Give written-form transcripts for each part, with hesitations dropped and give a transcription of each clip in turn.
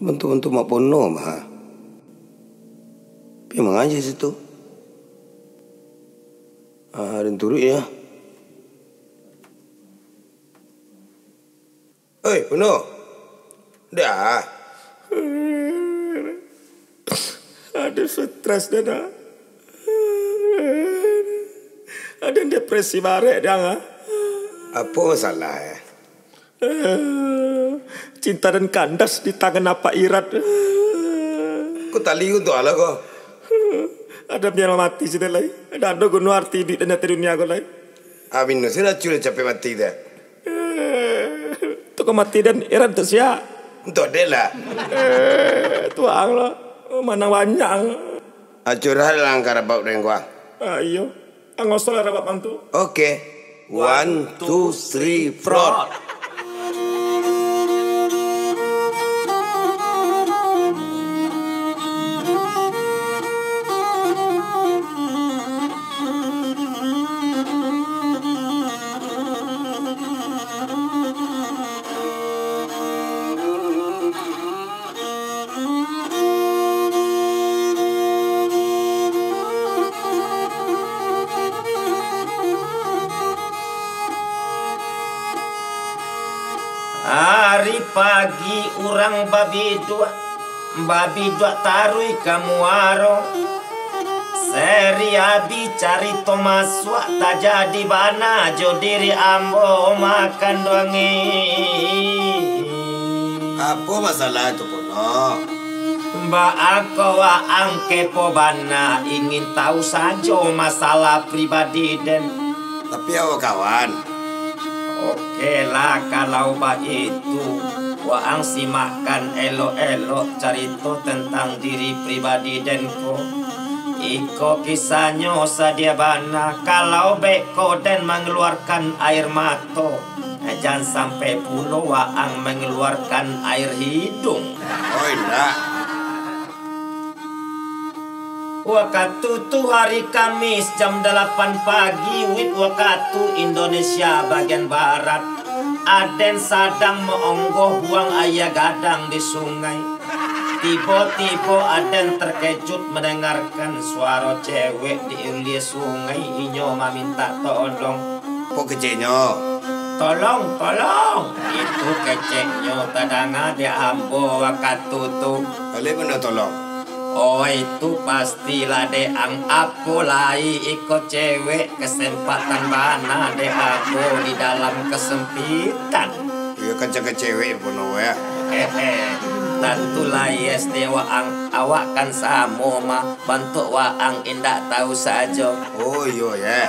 Teman-teman tu mak pono mah. Pergi mengaji situ. Dan turut ya. Oi, pono. Dah. Ada stres dah. Ada depresi barek dah. Apa masalah ya? Cinta dan kandas di tangan apa irat. Kau tali untuk ala kau. Ada yang mati sih lagi. Ada gunung arti di dunia kau lagi. Amin nasi dah curi capek mati dah. Tu kau mati dan irat tu siap. Untuk dia lah. Tuang lah. Mana banyak. Acurah lang karabau dengan gua. Ayo. Angosol karabau bantu. Okay. 1, 2, 3, fraud. Hari pagi urang babi dua tarui kamu aro. Seri abi cari tomaswa tak jadi bana jo diri ambo makan doangi. Apa masalah itu pono? Mbak aku waang kepo bana ingin tahu saja masalah pribadi den. Tapi awak kawan. Oke lah kalau begitu waang simakan elok-elok cerita tentang diri pribadi denko. Iko kisahnya sadia bana kalau beko dan mengeluarkan air mata. Jangan sampai pula waang mengeluarkan air hidung. Oh enggak. Waktu tu hari Kamis jam 8 pagi wit waktu Indonesia bagian barat. Aden sedang meonggoh buang ayah gadang di sungai. Tiba-tiba Aden terkejut mendengarkan suara cewek di uli sungai. Inyo meminta tolong. Apa kecilnya? Tolong. Itu keceknya tadanga dia ambo waktu tu. Boleh benar tolong. Oh itu pastilah deang aku lai ikut cewek kesempatan mana de aku di dalam kesempitan. Iya kan jaga cewek pono ya. Tentu lah yes dewa ang awak kan samo mah bantu waang indak tahu saja. Oh iya ya.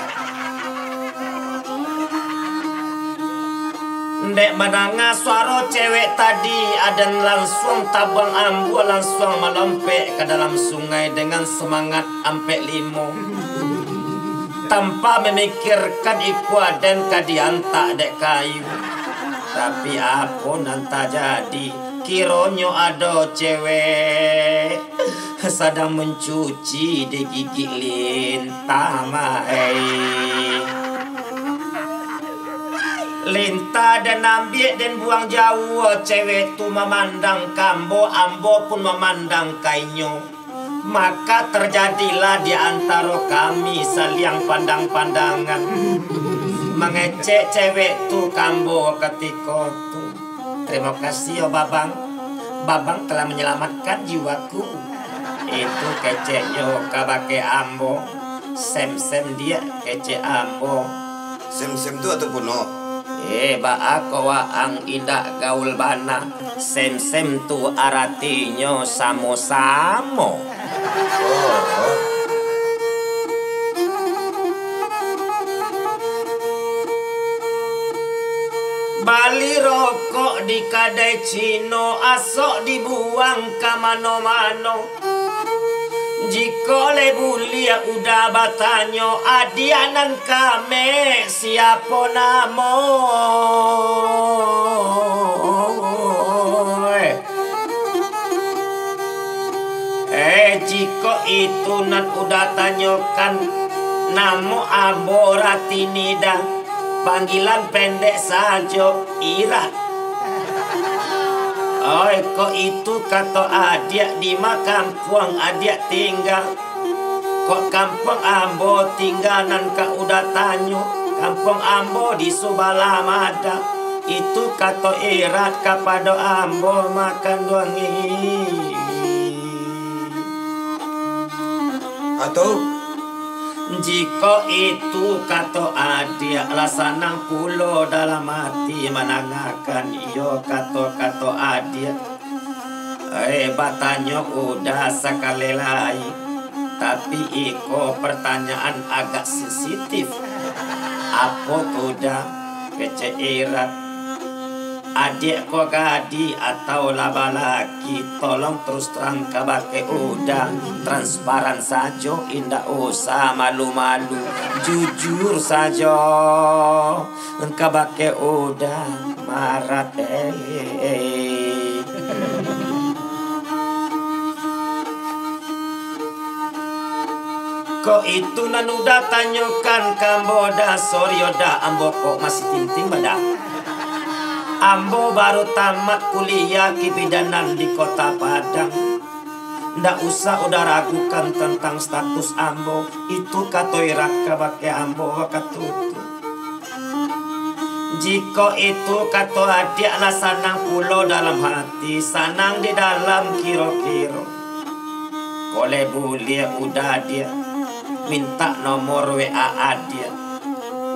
Ndek menanga suara cewek tadi Aden langsung tabang ambu langsung melompat ke dalam sungai dengan semangat ampe limo. Tanpa memikirkan iku Aden kadianta dek kayu. Tapi apa nanta jadi kironyo ada cewek sedang mencuci di gigi lintah mai. Lintah dan ambil dan buang jauh. Cewek tu memandang kambo, ambo pun memandang kainyo. Maka terjadilah di antara kami saling pandang-pandangan. Mengecek cewek tu kambo ketika tu. Terima kasih ya babang. Babang telah menyelamatkan jiwaku. Itu keceknya kabake ambo. Sem-sem dia kecek ambo. Sem-sem tu atau pono? Aku waang indak gaul bana. Sem-sem tu artinya samo-samo. Bali rokok di kadai Cino asok dibuang ke mano-mano. Jika lebulia udah batanyo adianan kame siapa namo. Jika itu nan udah tanyokan namo aboratinida. Panggilan pendek saja Irat. Oi, kok itu kata adik di kampung adik tinggal. Kok kampung ambo tinggalan ka udah tanyo. Kampung ambo di Subalamada. Itu kata irat kepada ambo makan duangi. Atau jika itu kata adik lasanang pulo dalam hati menangakan iyo kata adik. Batanya udah sekali lagi. Tapi iko pertanyaan agak sensitif. Apa udah keceirat? Adik kok gadi atau laba lagi? Tolong terus terang kabake udah transparan saja, indah usah malu-malu, jujur saja. Kabake udah marat Kok itu nanu udah tanyakan kamboda soryoda ambo kok masih tinting badak. Ambo baru tamat kuliah kebidanan di kota Padang. Ndak usah udah ragukan tentang status ambo. Itu katoirak kabake ambo katutu. Jika itu kato adik lah sanang pulo dalam hati, sanang di dalam kiro-kiro. Kole boleh udah dia minta nomor WA dia.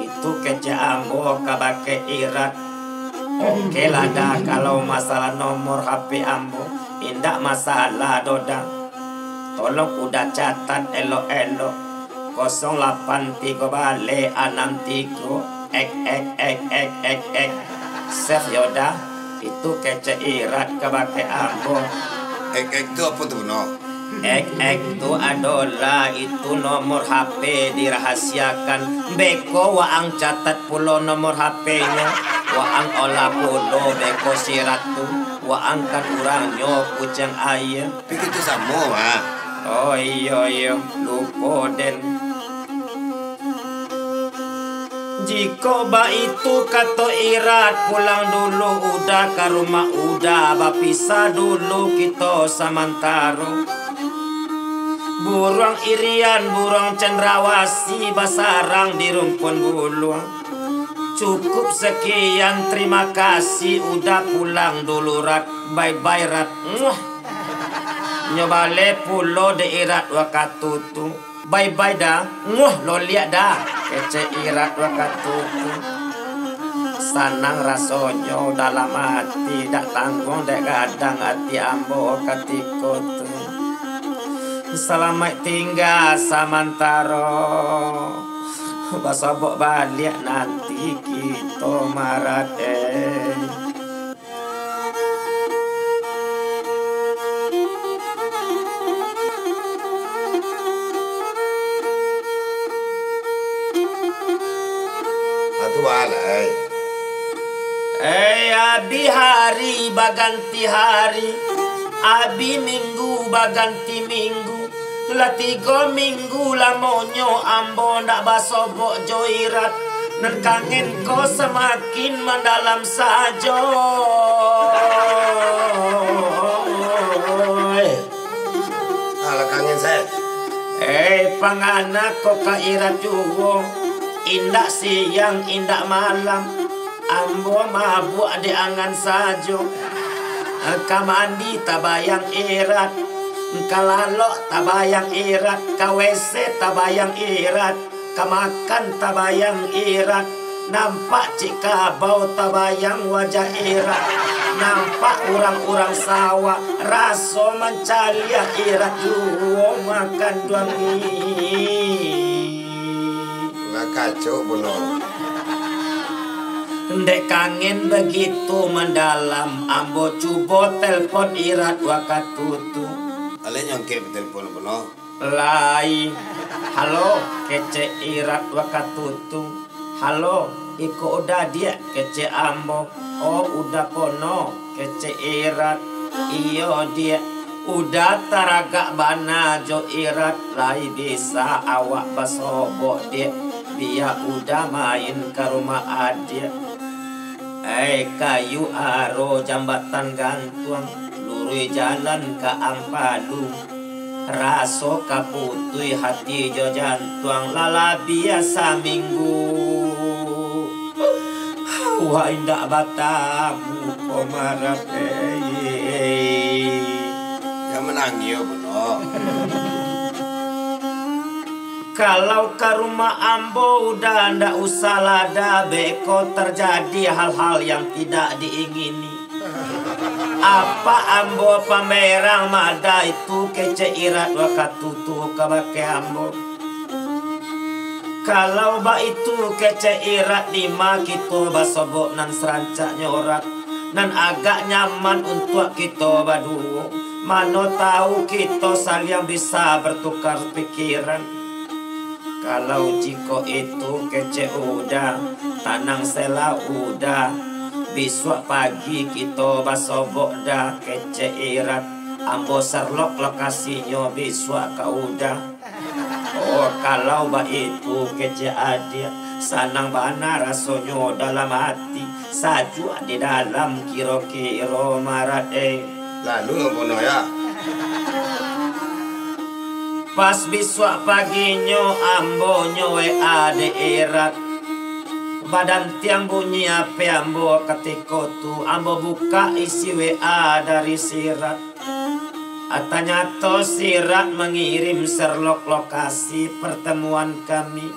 Itu kece ambo kabake irat. Oke lah dah kalau masalah nomor HP ambo, indak masalah dodang. Tolong udah catat elo-elo 083 balik 63 ek save yoda. Itu kece irat kabake ambo. ek itu apa tuh no? Ek itu adalah itu nomor HP dirahasiakan. Beko waang catat pulo nomor HP-nya. Waang olah pulo beko siratu. Waang kan uranyo kucang ayam. Begitu sama mah. Oh iya lupa den. Jika ba itu kata irat pulang dulu udah ke rumah udah bapisah dulu kita samantaro. Burung irian, burung cendrawasi basarang di rumpun buluang. Cukup sekian, terima kasih udah pulang dulu rat. Bye-bye rat. Nyobale pulo de irat wakatutu. Bye-bye dah. Lo liat dah. Kece irat wakatutu. Sanang rasonyo dalam hati. Dak tanggung dek gadang hati ambo katikotu. Selamat tinggal samantaro. Basobok balik nanti kita marat Atu balai. Abi hari baganti hari. Abi minggu baganti minggu. Lah 3 minggu lamonyo ambo ndak basobok joirat. Dan kangen ko semakin mendalam saja. Ala kangen saya. Panganak ko kairat juwo. Indak siang indak malam. Ambo mabuk di angan saja. Kamandi tabayang irat. Kalalok tabayang irat, kawese tabayang irat, kamakan tabayang irat, nampak cika bau tabayang wajah irat, nampak orang-orang sawah, raso mencalia irat juo makan duangi. Nah kacau benar. Ndek kangen begitu mendalam, ambo cubo telpon irat wakatutu. Ale nyongke telepon penuh. Lai, halo, kece irat wakatutu. Halo, iko udah dia kece ambo. Oh udah pono, kece irat. Iyo dia, udah taragak bana jo irat. Lai bisa awak basobok dia. Dia udah main ke rumah adik. Kayu aro jambatan gantung lurui jalan ke Ampalu raso kaputui hati jo jantuang lala biasa minggu wah indah batamu komarat Ya menang yo beno. Kalau ke rumah Ambo udah ndak usah lada beko terjadi hal-hal yang tidak diingini. Apa Ambo pamerang mada itu keceirat wakatutu kabake Ambo. Kalau ba itu keceirat lima kita basobok nan serancak nyorak nan agak nyaman untuk kita berdua. Mano tahu kita saling bisa bertukar pikiran. Kalau jiko itu kece udah, tanang sela udah, besok pagi kita basobok dah kece irat, Ambo serlok lokasinya besok kau udah. Oh kalau ba itu kece adia, sanang bana rasonyo dalam hati, saju di dalam kiro-kiro marat Lalu ngono ya. Pas besok paginya Ambo WA de erat badan tiang bunyi apa Ambo ketika tu Ambo buka isi WA dari sirat. Ternyata sirat mengirim serlok lokasi pertemuan kami.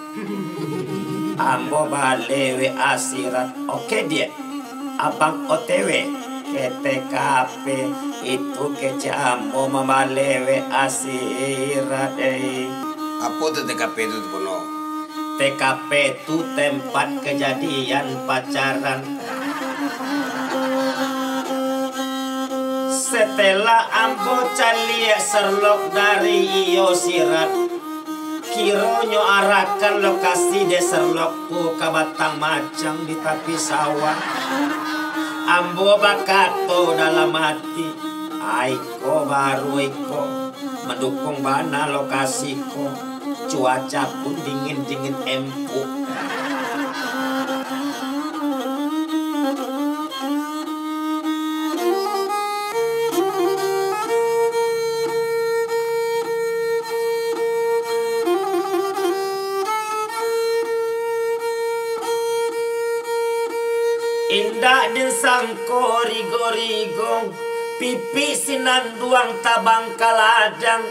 Ambo balik WA sirat. Oke dia abang OTW ke TKP itu kece Ambo membalik WA sirat Apa tuh TKP itu beno? TKP itu tempat kejadian pacaran. Setelah Ambo cali serlok dari iyo sirat, kironyo arahkan lokasi de serlok tu ke Batang Macang di tepi sawah. Ambo bakato dalam hati, aiko baru iko mendukung bana lokasiko, cuaca pun dingin-dingin empuk. Indah din sangko rigo-rigo, pipi sinanduang tabang kaladang.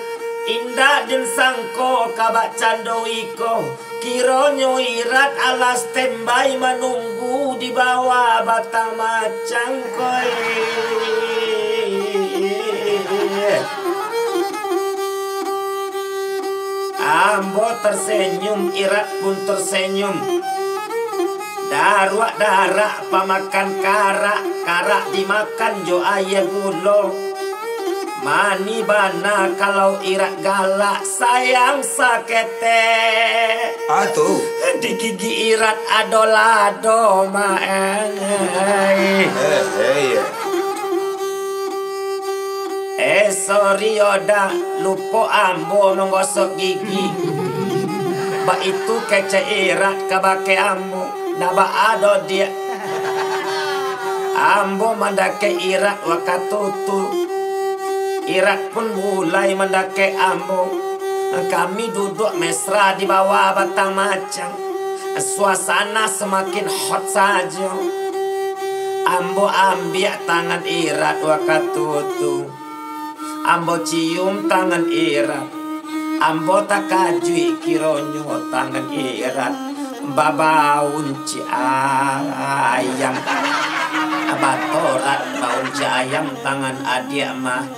Indah din sangko kabak candoiko, kironyo irat alas standby menunggu di bawah Batang Macang koi. Ambo tersenyum, irat pun tersenyum. Daruak darak pamakan karak dimakan jo ayah gulo. Mani bana kalau irak galak sayang sakete. Tuh. Di gigi irat adolado sorry oda lupo Ambo menggosok gigi. Ba itu kece irat kabake Ambo. Naba ado dia Ambo mendake irat wakatutu. Irat pun mulai mendake Ambo. Kami duduk mesra di bawah Batang Macang. Suasana semakin hot saja. Ambo ambil tangan irat wakatutu. Ambo cium tangan irat. Ambo takajui kironyo tangan irat. Babaun ci ayam abatorat baun ci ayam tangan adia mah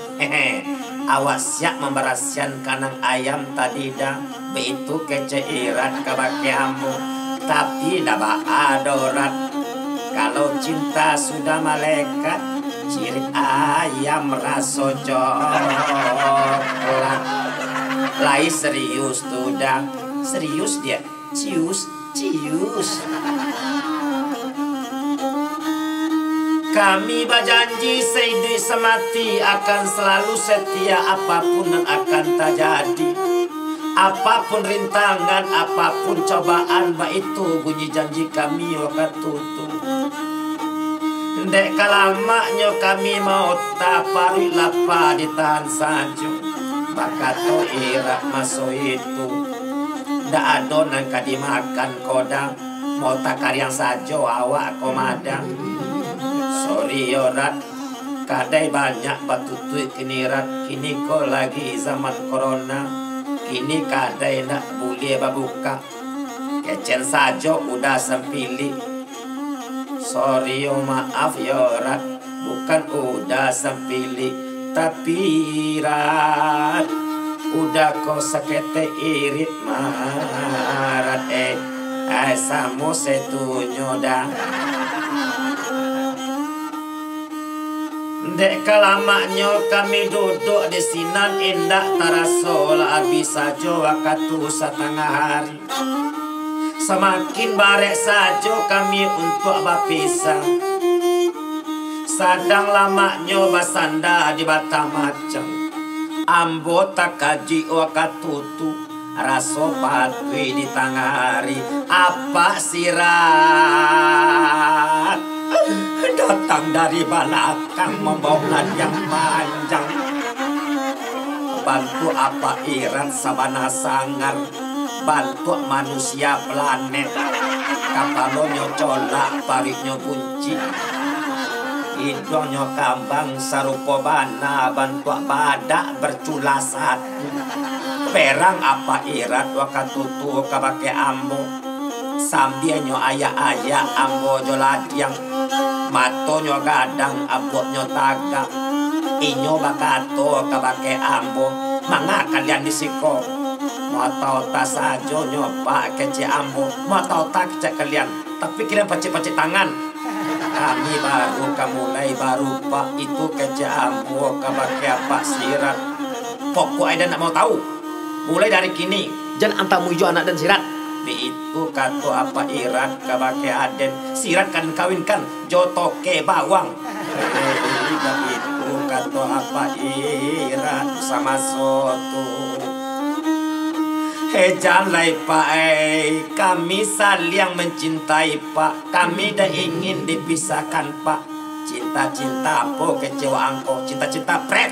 awas siap memberasian kanang ayam tadi dah begitu keceirat kabake Ambo tapi daba adorat kalau cinta sudah malaikat ciri ayam raso coklat lai serius tuh dah serius dia cius. Kami berjanji seidi semati akan selalu setia apapun yang akan terjadi. Apapun rintangan, apapun cobaan, itu bunyi janji kami waktu itu. Dek kalamaknya kami mau tapari lapa ditahan saja. Maka to irak masuk itu. Ndak adonan kadimakan kodang. Mau takar yang saja awak komadang. Sorry yorat. Kadai banyak batutui kinirat. Kini kau lagi zaman corona. Kini kadai nak boleh babuka. Kecen saja udah sempili. Sorry yo maaf yorat. Bukan udah sempili. Tapi rat. Udah kau sekete irit marat samu setunyo dah. Dek kalamaknya kami duduk di sinan indah tarasol habis saja waktu setengah hari. Semakin barek saja kami untuk berpisah. Sadang lamaknya basanda di bata macam. Ambo tak kaji wakatutu raso patui di tengah hari. Apa sirat datang dari belakang membawa yang panjang. Bantu apa irat sabana sangar. Bantu manusia planet. Kapalonyo colak pariknya kunci. Hidungnya kambang sarupa bana. Bantu badak bercula satu. Perang apa irat wakatutu kabake ambo. Sambianyo ayah-ayah ambo joladiang. Matonyo gadang abotnyo tagak. Inyo bakato kabake ambo. Manga kalian disiko. Mau tahu tak saja nyoba kece ambo. Mau tahu tak kece kalian. Tapi kalian pacik-pacik tangan. Kami baru mulai baru pak itu kece ambo kabake apa sirat. Pokoknya nak mau tahu. Mulai dari kini jangan antamu ijo anak dan sirat. Di itu kata apa irat kabake aden. Sirat kan kawinkan jotoke bawang. Itu kata apa irat sama soto. Janganlah pak kami saling mencintai pak. Kami dah ingin dipisahkan pak. Cinta-cinta apa kecewa angko. Cinta-cinta pret.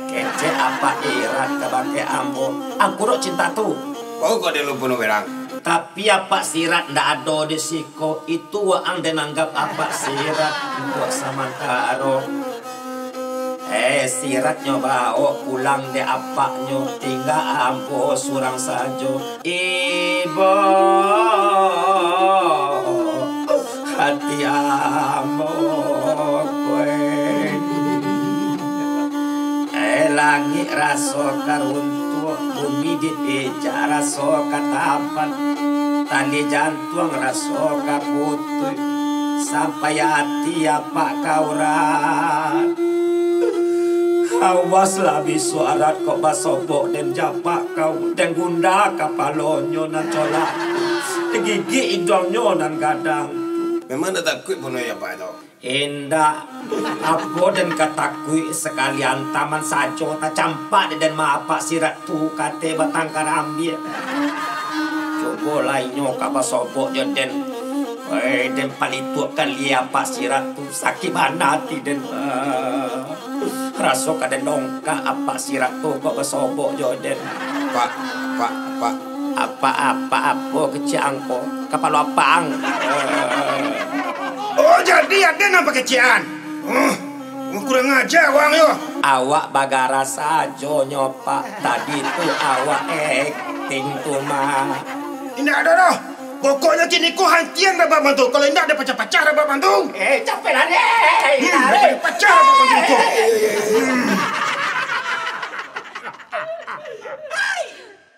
Kece apa irat kabake ambo. Angkurok cinta tu. Kau kau dia lupa berang. Tapi apa sirat ndak ada di siko. Itu waang dan anggap apa sirat. Buat sama karo. Siratnya bawa pulang de apaknya. Tinggal ambo surang sajo. Ibu hati ambo langit raso karuntuh. Bumi dipijak raso katapan. Tali jantung raso kaputu. Sampai hati apa kaurat. Awaslah bisuarat kok basobok dan japak kau. Dan gunda kapalonyo nan colak. Gigi hidungnya nan gadang. Memang dah takut pun ya pak itu. Indah aku dan katakui sekalian taman sajo tak campak dan maapa sirat tu kate batang karambia. Coba lainnya kapa sobok joden. Dan palitu kali apa sirat tu sakit banati dan raso kada nongka apa sirat tu kok basobok joden. Pak. Apa kecil angko kapalo apang. Oh jadi ada nama kecian. Kurang ajar wang yo. Awak bagara sajo nyopak. Tadi tu awak acting tu mah. Ini ada dah. Pokoknya kini kau hantian dah bantu. Kalau tidak ada pacar-pacar dah bantu. Capek lah deh. Pacar dah bantu.